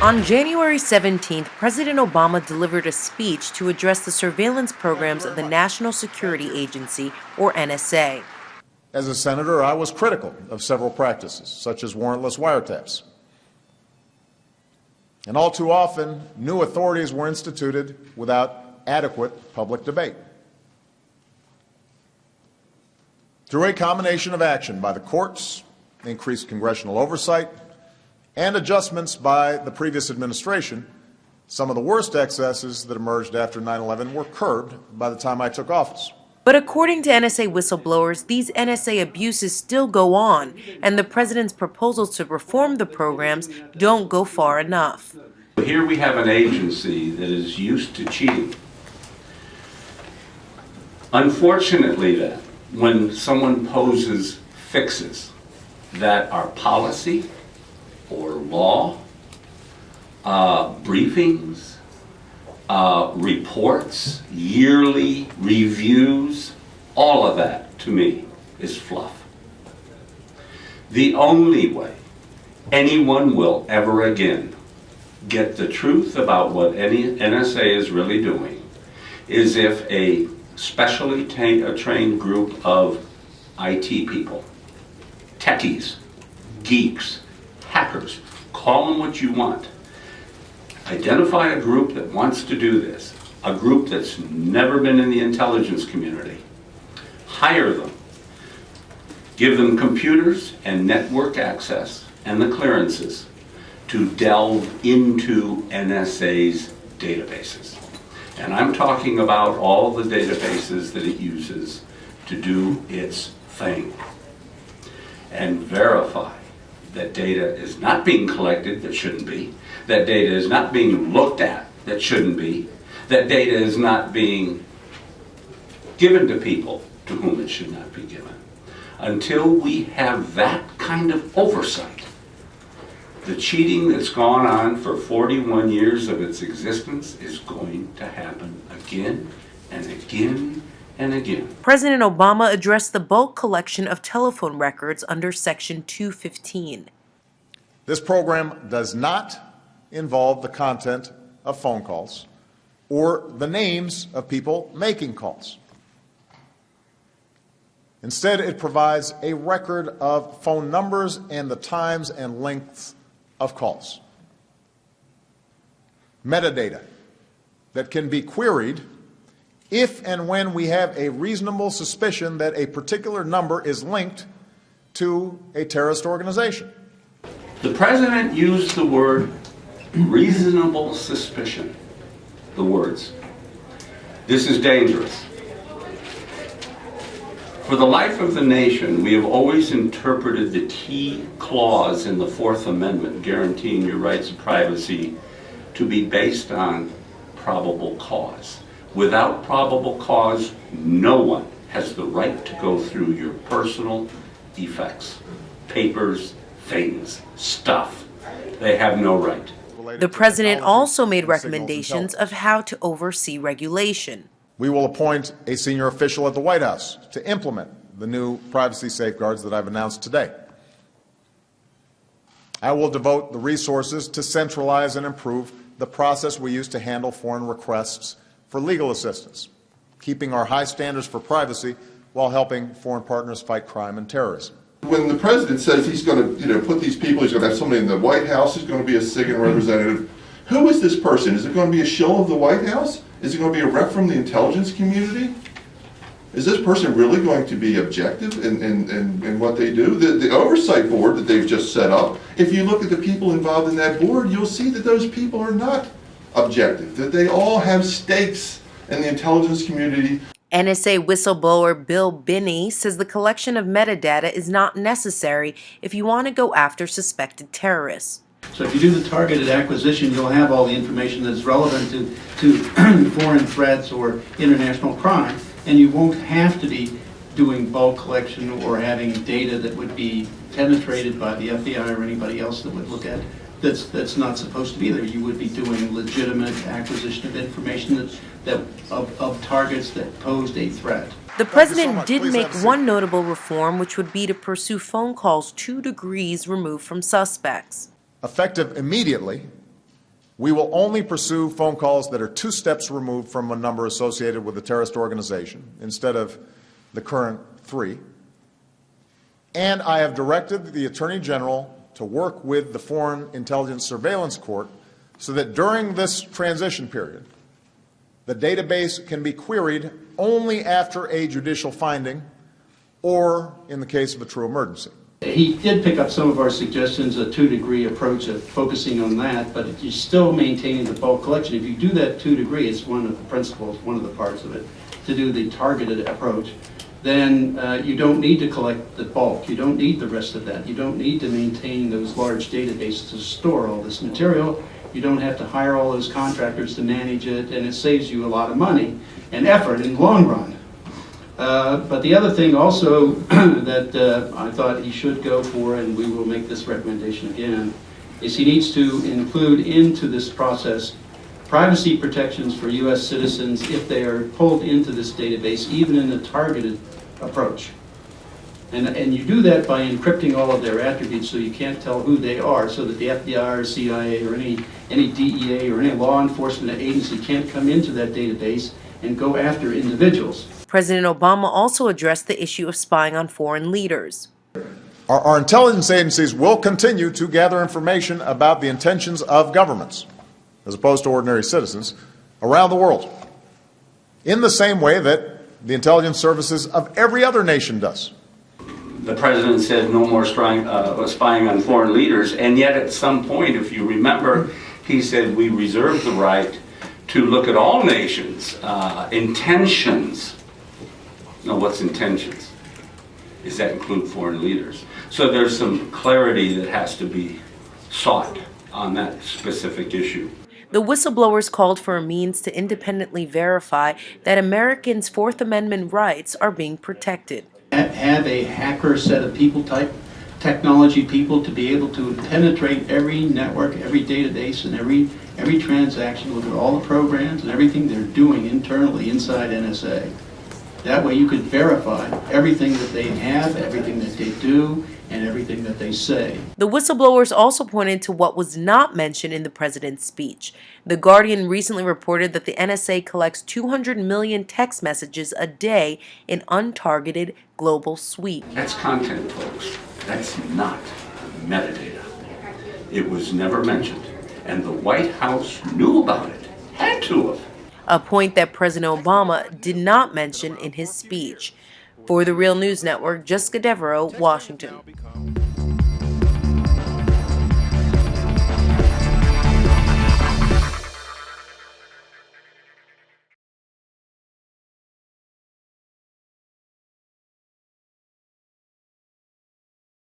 On January 17th, President Obama delivered a speech to address the surveillance programs of the National Security Agency, or NSA. As a senator, I was critical of several practices, such as warrantless wiretaps. And all too often, new authorities were instituted without adequate public debate. Through a combination of action by the courts, increased congressional oversight, and adjustments by the previous administration, some of the worst excesses that emerged after 9/11 were curbed by the time I took office. But according to NSA whistleblowers, these NSA abuses still go on, and the president's proposals to reform the programs don't go far enough. Here we have an agency that is used to cheating. Unfortunately then, when someone poses fixes that are policy or law, briefings, reports, yearly reviews, all of that to me is fluff. The only way anyone will ever again get the truth about what any NSA is really doing is if a specially trained group of IT people, techies, geeks, hackers, call them what you want, identify a group that wants to do this, a group that's never been in the intelligence community, hire them, give them computers and network access and the clearances to delve into NSA's databases. And I'm talking about all the databases that it uses to do its thing, and verify that data is not being collected that shouldn't be, that data is not being looked at that shouldn't be, that data is not being given to people to whom it should not be given. Until we have that kind of oversight, the cheating that's gone on for 41 years of its existence is going to happen again and again and again. President Obama addressed the bulk collection of telephone records under Section 215. This program does not involve the content of phone calls or the names of people making calls. Instead, it provides a record of phone numbers and the times and lengths of calls. Metadata that can be queried if and when we have a reasonable suspicion that a particular number is linked to a terrorist organization. The president used the word reasonable suspicion, the words. This is dangerous. For the life of the nation, we have always interpreted the key clause in the Fourth Amendment guaranteeing your rights of privacy to be based on probable cause. Without probable cause, no one has the right to go through your personal effects, papers, things, stuff. They have no right. The president also made recommendations of how to oversee regulation. We will appoint a senior official at the White House to implement the new privacy safeguards that I've announced today. I will devote the resources to centralize and improve the process we use to handle foreign requests for legal assistance, keeping our high standards for privacy while helping foreign partners fight crime and terrorism. When the president says he's going to, put these people, he's going to have somebody in the White House who's going to be a SIGINT representative, who is this person? Is it going to be a shill of the White House? Is it going to be a rep from the intelligence community? Is this person really going to be objective in what they do? The oversight board that they've just set up, if you look at the people involved in that board, you'll see that those people are not objective, that they all have stakes in the intelligence community. NSA whistleblower Bill Binney says the collection of metadata is not necessary if you want to go after suspected terrorists. So if you do the targeted acquisition, you'll have all the information that's relevant to foreign threats or international crime, and you won't have to be doing bulk collection or having data that would be penetrated by the FBI or anybody else that would look at it. That's not supposed to be there. You would be doing legitimate acquisition of information of targets that posed a threat. The president did make one notable reform, which would be to pursue phone calls 2 degrees removed from suspects. Effective immediately, We will only pursue phone calls that are 2 steps removed from a number associated with a terrorist organization instead of the current 3. And I have directed the Attorney General to work with the Foreign Intelligence Surveillance Court so that during this transition period, the database can be queried only after a judicial finding or in the case of a true emergency. He did pick up some of our suggestions, a 2-degree approach of focusing on that, but you're still maintaining the bulk collection. If you do that 2-degree, it's one of the principles, one of the parts of it, to do the targeted approach, then you don't need to collect the bulk. You don't need the rest of that. You don't need to maintain those large databases to store all this material. You don't have to hire all those contractors to manage it, and it saves you a lot of money and effort in the long run. But the other thing also that I thought he should go for, and we will make this recommendation again, is he needs to include into this process privacy protections for U.S. citizens if they are pulled into this database, even in a targeted approach. And you do that by encrypting all of their attributes so you can't tell who they are, so that the FBI or CIA or any DEA or any law enforcement agency can't come into that database and go after individuals. President Obama also addressed the issue of spying on foreign leaders. Our intelligence agencies will continue to gather information about the intentions of governments, as opposed to ordinary citizens, around the world, in the same way that the intelligence services of every other nation does. The president said no more spying on foreign leaders, and yet at some point, if you remember, he said we reserve the right to look at all nations' intentions. Now, what's intentions? Does that include foreign leaders? So there's some clarity that has to be sought on that specific issue. The whistleblowers called for a means to independently verify that Americans' Fourth Amendment rights are being protected. Have a hacker set of people, type technology people, to be able to penetrate every network, every database, and every transaction, look at all the programs and everything they're doing internally inside NSA. That way you could verify everything that they have, everything that they do, and everything that they say. The whistleblowers also pointed to what was not mentioned in the president's speech. The Guardian recently reported that the NSA collects 200 million text messages a day in untargeted global sweep. That's content, folks. That's not metadata. It was never mentioned, and the White House knew about it, had to have. A point that President Obama did not mention in his speech. For the Real News Network, Jessica Devereaux, Washington.